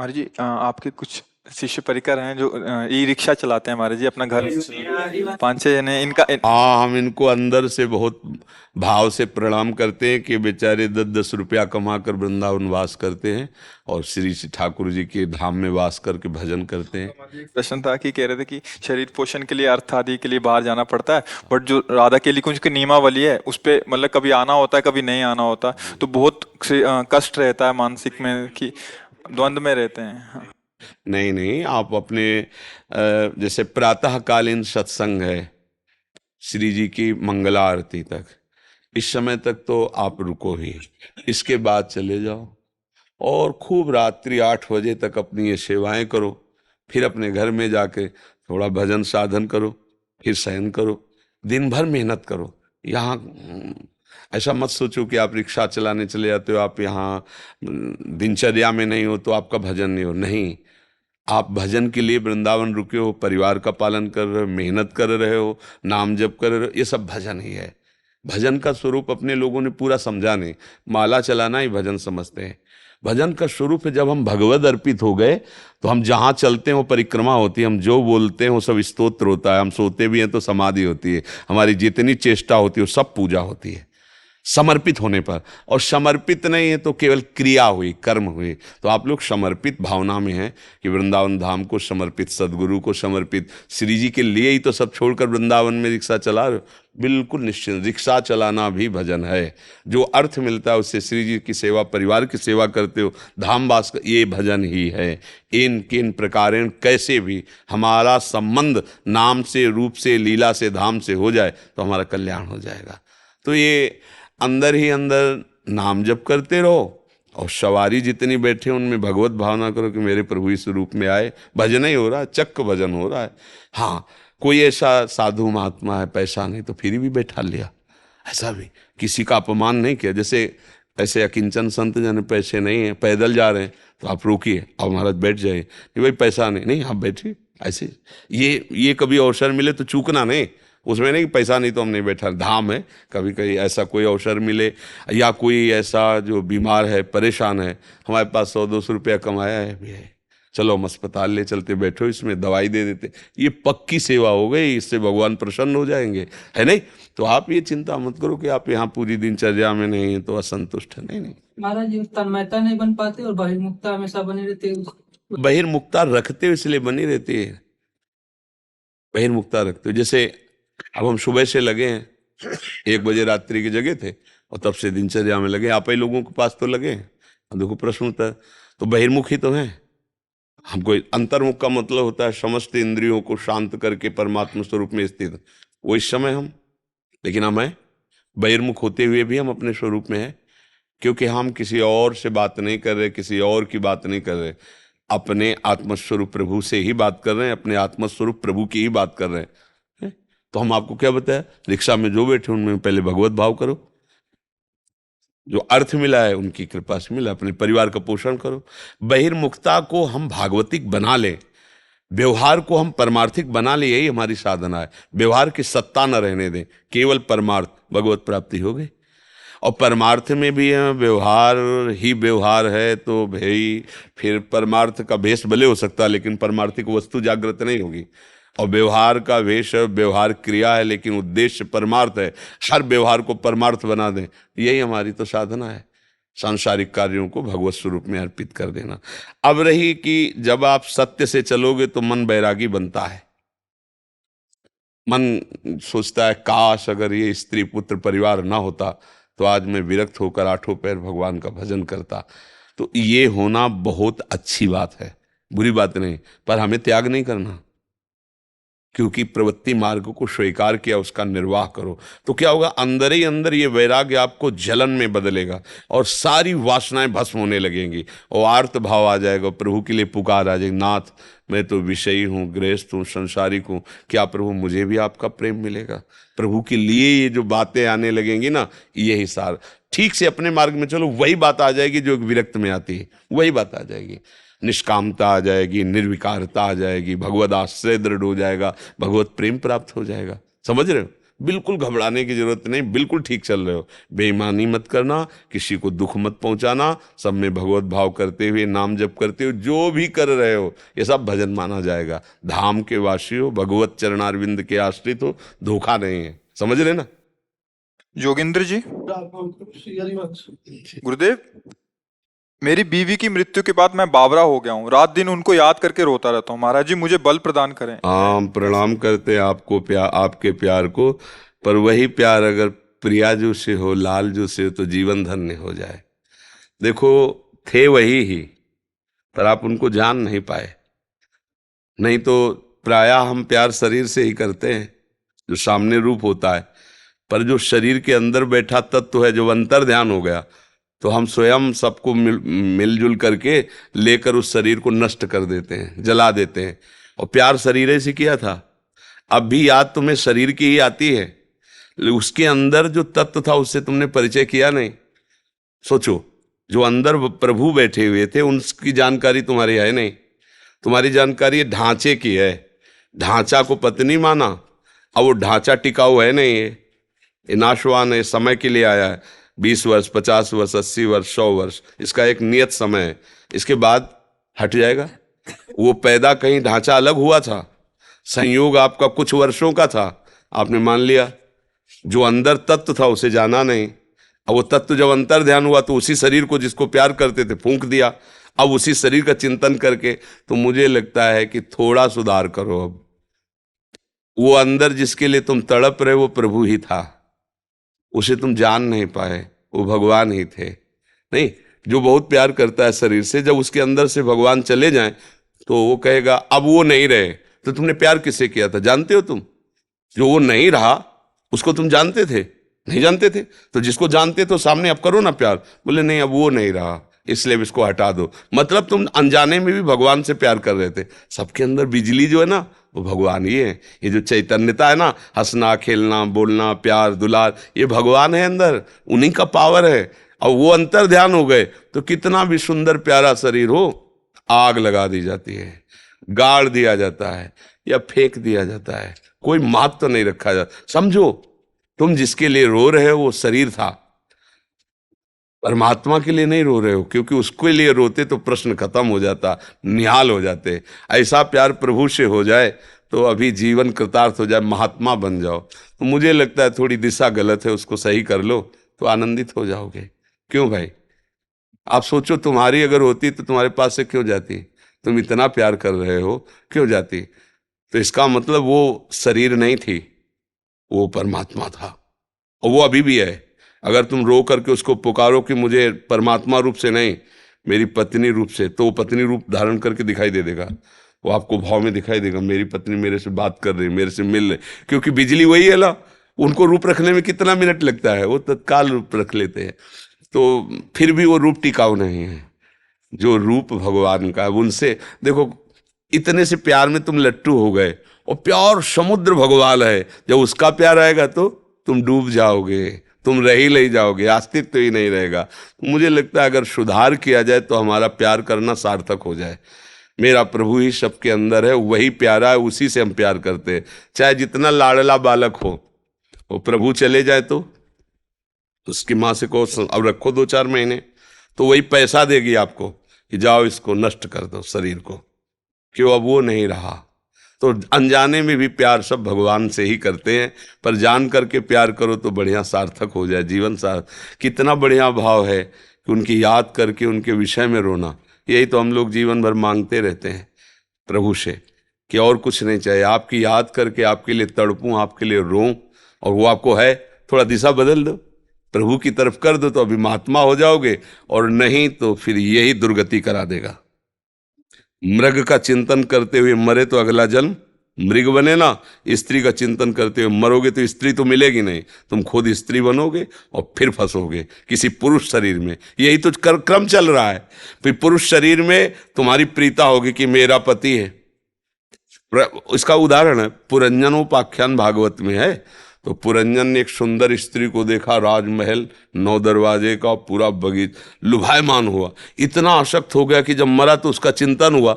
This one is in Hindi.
महाराज जी, आपके कुछ शिष्य परिकर हैं जो ई रिक्शा चलाते हैं महाराज जी, अपना घर 5-6 जने इनका हाँ, हम इनको अंदर से बहुत भाव से प्रणाम करते हैं कि बेचारे 10-10 रुपया कमा कर वृंदावन वास करते हैं और श्री श्री ठाकुर जी के धाम में वास करके भजन करते हैं। एक प्रश्न था कि कह रहे थे कि शरीर पोषण के लिए, अर्थ आदि के लिए बाहर जाना पड़ता है, बट जो राधा केली कुंज की नियमावली है उस पे मतलब कभी आना होता है, कभी नहीं आना होता, तो बहुत कष्ट रहता है मानसिक में कि द्वंद में रहते हैं। हाँ। नहीं नहीं, आप अपने जैसे प्रातःकालीन सत्संग है श्री जी की मंगला आरती तक, इस समय तक तो आप रुको ही, इसके बाद चले जाओ और खूब रात्रि 8 बजे तक अपनी ये सेवाएं करो, फिर अपने घर में जाके थोड़ा भजन साधन करो, फिर शयन करो, दिन भर मेहनत करो। यहाँ ऐसा मत सोचो कि आप रिक्शा चलाने चले जाते हो, आप यहाँ दिनचर्या में नहीं हो तो आपका भजन नहीं हो। नहीं, आप भजन के लिए वृंदावन रुके हो, परिवार का पालन कर रहे हो, मेहनत कर रहे हो, नाम जप कर रहे हो, ये सब भजन ही है। भजन का स्वरूप अपने लोगों ने पूरा समझा नहीं, माला चलाना ही भजन समझते हैं। भजन का स्वरूप है जब हम भगवद अर्पित हो गए तो हम जहाँ चलते हैं वो परिक्रमा होती है, हम जो बोलते हैं वो सब स्तोत्र होता है, हम सोते भी हैं तो समाधि होती है, हमारी जितनी चेष्टा होती है वो सब पूजा होती है समर्पित होने पर। और समर्पित नहीं है तो केवल क्रिया हुई, कर्म हुई। तो आप लोग समर्पित भावना में हैं कि वृंदावन धाम को समर्पित, सदगुरु को समर्पित, श्री जी के लिए ही तो सब छोड़कर वृंदावन में रिक्शा चला रहे हो। बिल्कुल निश्चित, रिक्शा चलाना भी भजन है। जो अर्थ मिलता है उससे श्री जी की सेवा, परिवार की सेवा करते हो, धाम वास, ये भजन ही है। इन किन प्रकारेण कैसे भी हमारा संबंध नाम से, रूप से, लीला से, धाम से हो जाए तो हमारा कल्याण हो जाएगा। तो ये अंदर ही अंदर नाम जप करते रहो और सवारी जितनी बैठे उनमें भगवत भावना करो कि मेरे प्रभु इस रूप में आए। भजन ही हो रहा है, चक्क भजन हो रहा है। हाँ, कोई ऐसा साधु महात्मा है, पैसा नहीं तो फिर भी बैठा लिया, ऐसा भी किसी का अपमान नहीं किया। जैसे ऐसे अकिंचन संत जन पैसे नहीं है, पैदल जा रहे हैं तो आप रोकिए, अब महाराज बैठ जाइए, नहीं भाई पैसा नहीं, नहीं आप बैठिए। ऐसे ये कभी अवसर मिले तो चूकना नहीं, उसमें नहीं कि पैसा नहीं तो हम नहीं बैठा। धाम है, कभी कभी ऐसा कोई अवसर मिले या कोई ऐसा जो बीमार है, परेशान है, हमारे पास 100-200 रुपया कमाया है भी है, चलो हम अस्पताल ले चलते, बैठो, इसमें दवाई दे देते, ये पक्की सेवा हो गई, इससे भगवान प्रसन्न हो जाएंगे, है नहीं। तो आप ये चिंता मत करो कि आप यहाँ पूरी दिनचर्या में नहीं है तो असंतुष्ट है, नहीं नहीं। महाराज जी तन्मयता नहीं बन पाती और बहिर्मुखता हमेशा बनी रहती है। बहिर्मुखता रखते हो इसलिए बनी रहती है, बहिर्मुखता रखते हो। जैसे अब हम सुबह से लगे हैं, 1 बजे रात्रि की जगह थे और तब से दिनचर्या में लगे, आप ही लोगों के पास तो लगे हैं। अब देखो प्रश्न होता है, तो बहिर्मुख ही तो हैं हमको। अंतर्मुख का मतलब होता है समस्त इंद्रियों को शांत करके परमात्मा स्वरूप में स्थित, वो इस समय हम, लेकिन हम हैं बहिर्मुख होते हुए भी हम अपने स्वरूप में हैं, क्योंकि हम किसी और से बात नहीं कर रहे, किसी और की बात नहीं कर रहे, अपने आत्मस्वरूप प्रभु से ही बात कर रहे हैं, अपने आत्मस्वरूप प्रभु की ही बात कर रहे हैं। तो हम आपको क्या बताया, रिक्शा में जो बैठे उनमें पहले भगवत भाव करो, जो अर्थ मिला है उनकी कृपा से मिला, अपने परिवार का पोषण करो। बहिर्मुखता को हम भागवतिक बना लें, व्यवहार को हम परमार्थिक बना ले, यही हमारी साधना है। व्यवहार की सत्ता न रहने दें, केवल परमार्थ, भगवत प्राप्ति हो गई। और परमार्थ में भी व्यवहार ही व्यवहार है तो भाई फिर परमार्थ का भेष भले हो सकता है लेकिन परमार्थिक वस्तु जागृत नहीं होगी। और व्यवहार का वेश व्यवहार क्रिया है लेकिन उद्देश्य परमार्थ है, हर व्यवहार को परमार्थ बना दें, यही हमारी तो साधना है, सांसारिक कार्यों को भगवत स्वरूप में अर्पित कर देना। अब रही कि जब आप सत्य से चलोगे तो मन बैरागी बनता है, मन सोचता है काश अगर ये स्त्री पुत्र परिवार ना होता तो आज मैं विरक्त होकर 8 पैर भगवान का भजन करता। तो ये होना बहुत अच्छी बात है, बुरी बात नहीं, पर हमें त्याग नहीं करना, क्योंकि प्रवृत्ति मार्ग को स्वीकार किया, उसका निर्वाह करो। तो क्या होगा, अंदर ही अंदर ये वैराग्य आपको जलन में बदलेगा और सारी वासनाएं भस्म होने लगेंगी और आर्त भाव आ जाएगा, प्रभु के लिए पुकार आ जाएगी, नाथ मैं तो विषयी हूँ, गृहस्थ हूँ, संसारिक हूँ, क्या प्रभु मुझे भी आपका प्रेम मिलेगा। प्रभु के लिए ये जो बातें आने लगेंगी ना, यही सार, ठीक से अपने मार्ग में चलो, वही बात आ जाएगी जो विरक्त में आती है, वही बात आ जाएगी। निष्कामता आ जाएगी, निर्विकारता आ जाएगी, भगवत आश्रय दृढ़ हो जाएगा, भगवत प्रेम प्राप्त हो जाएगा। समझ रहे हो, बिल्कुल घबराने की जरूरत नहीं, बिल्कुल ठीक चल रहे हो। बेईमानी मत करना, किसी को दुख मत पहुंचाना, सब में भगवत भाव करते हुए, नाम जप करते हुए जो भी कर रहे हो ये सब भजन माना जाएगा। धाम के वासी हो, भगवत चरणारविंद के आश्रित हो, धोखा नहीं है, समझ रहे ना। जोगिंद्र जी, गुरुदेव, मेरी बीवी की मृत्यु के बाद मैं बावरा हो गया हूँ। रात दिन उनको याद करके रोता रहता हूँ। महाराज जी, मुझे बल प्रदान करें। हम प्रणाम करते हैं आपको, प्यार, आपके प्यार को, पर वही प्यार अगर प्रियाजू से हो, लालजू से हो, तो जीवन धन्य हो जाए। देखो, थे वही ही, पर आप उनको जान नहीं पाए। नहीं तो प्रायः हम प्यार शरीर से ही करते हैं, जो सामने रूप होता है, पर जो शरीर के अंदर बैठा तत्व है, जो अंतर ध्यान हो गया, तो हम स्वयं सबको मिलजुल करके लेकर उस शरीर को नष्ट कर देते हैं, जला देते हैं। और प्यार शरीर से किया था। अब भी याद तुम्हें शरीर की ही आती है, उसके अंदर जो तत्व था उससे तुमने परिचय किया नहीं। सोचो, जो अंदर प्रभु बैठे हुए थे उनकी जानकारी तुम्हारी है नहीं। तुम्हारी जानकारी ढांचे की है। ढांचा को पत्नी माना, अब वो ढांचा टिकाऊ है नहीं, ये नाशवान है, समय के लिए आया है। 20 वर्ष, 50 वर्ष, 80 वर्ष, 100 वर्ष, इसका एक नियत समय है, इसके बाद हट जाएगा। वो पैदा कहीं ढांचा अलग हुआ था, संयोग आपका कुछ वर्षों का था, आपने मान लिया। जो अंदर तत्व था उसे जाना नहीं। अब वो तत्व जब अंतर ध्यान हुआ तो उसी शरीर को जिसको प्यार करते थे फूंक दिया। अब उसी शरीर का चिंतन करके तो मुझे लगता है कि थोड़ा सुधार करो। अब वो अंदर जिसके लिए तुम तड़प रहे वो प्रभु ही था, उसे तुम जान नहीं पाए, वो भगवान ही थे। नहीं, जो बहुत प्यार करता है शरीर से, जब उसके अंदर से भगवान चले जाएं तो वो कहेगा अब वो नहीं रहे। तो तुमने प्यार किससे किया था जानते हो तुम? जो वो नहीं रहा उसको तुम जानते थे? नहीं जानते थे। तो जिसको जानते तो सामने अब करो ना प्यार। बोले नहीं, अब वो नहीं रहा, इसलिए इसको हटा दो। मतलब तुम अनजाने में भी भगवान से प्यार कर रहे थे। सबके अंदर बिजली जो है ना वो भगवान ही है। ये जो चैतन्यता है ना, हंसना, खेलना, बोलना, प्यार, दुलार, ये भगवान है अंदर, उन्हीं का पावर है। और वो अंतर ध्यान हो गए तो कितना भी सुंदर प्यारा शरीर हो, आग लगा दी जाती है, गाड़ दिया जाता है या फेंक दिया जाता है, कोई महत्व तो नहीं रखा जाता। समझो, तुम जिसके लिए रो रहे हो वो शरीर था, परमात्मा के लिए नहीं रो रहे हो, क्योंकि उसके लिए रोते तो प्रश्न खत्म हो जाता, निहाल हो जाते। ऐसा प्यार प्रभु से हो जाए तो अभी जीवन कृतार्थ हो जाए, महात्मा बन जाओ। तो मुझे लगता है थोड़ी दिशा गलत है, उसको सही कर लो तो आनंदित हो जाओगे। क्यों भाई? आप सोचो, तुम्हारी अगर होती तो तुम्हारे पास से क्यों जाती? तुम इतना प्यार कर रहे हो, क्यों जाती? तो इसका मतलब वो शरीर नहीं थी, वो परमात्मा था, और वो अभी भी है। अगर तुम रो करके उसको पुकारो कि मुझे परमात्मा रूप से नहीं, मेरी पत्नी रूप से, तो वो पत्नी रूप धारण करके दिखाई दे देगा। वो आपको भाव में दिखाई देगा, मेरी पत्नी मेरे से बात कर रही, मेरे से मिल रही, क्योंकि बिजली वही है ना। उनको रूप रखने में कितना मिनट लगता है, वो तत्काल रूप रख लेते हैं। तो फिर भी वो रूप टिकाऊ नहीं है। जो रूप भगवान का है उनसे देखो, इतने से प्यार में तुम लट्टू हो गए, और प्यार समुद्र भगवान है। जब उसका प्यार आएगा तो तुम डूब जाओगे, तुम रह ही नहीं जाओगे, अस्तित्व ही नहीं रहेगा। मुझे लगता है अगर सुधार किया जाए तो हमारा प्यार करना सार्थक हो जाए। मेरा प्रभु ही सबके अंदर है, वही प्यारा है, उसी से हम प्यार करते हैं। चाहे जितना लाडला बालक हो, वो प्रभु चले जाए तो उसकी माँ से कहो अब रखो 2-4 महीने, तो वही पैसा देगी आपको कि जाओ इसको नष्ट कर दो शरीर को। क्यों? अब वो नहीं रहा। तो अनजाने में भी प्यार सब भगवान से ही करते हैं, पर जान करके प्यार करो तो बढ़िया सार्थक हो जाए जीवन। कितना बढ़िया भाव है कि उनकी याद करके उनके विषय में रोना। यही तो हम लोग जीवन भर मांगते रहते हैं प्रभु से, कि और कुछ नहीं चाहिए, आपकी याद करके आपके लिए तड़पूं, आपके लिए रोऊं, और वो आपको है। थोड़ा दिशा बदल दो, प्रभु की तरफ कर दो, तो अभी महात्मा हो जाओगे, और नहीं तो फिर यही दुर्गति करा देगा। मृग का चिंतन करते हुए मरे तो अगला जन्म मृग बने ना। स्त्री का चिंतन करते हुए मरोगे तो स्त्री तो मिलेगी नहीं, तुम खुद स्त्री बनोगे और फिर फंसोगे किसी पुरुष शरीर में। यही तो क्रम चल रहा है। फिर पुरुष शरीर में तुम्हारी प्रीता होगी कि मेरा पति है। इसका उदाहरण है पुरंजनोपाख्यान भागवत में है। तो पुरंजन ने एक सुंदर स्त्री को देखा, राजमहल 9 दरवाजे का, पूरा बगीचा, लुभायमान हुआ, इतना आसक्त हो गया कि जब मरा तो उसका चिंतन हुआ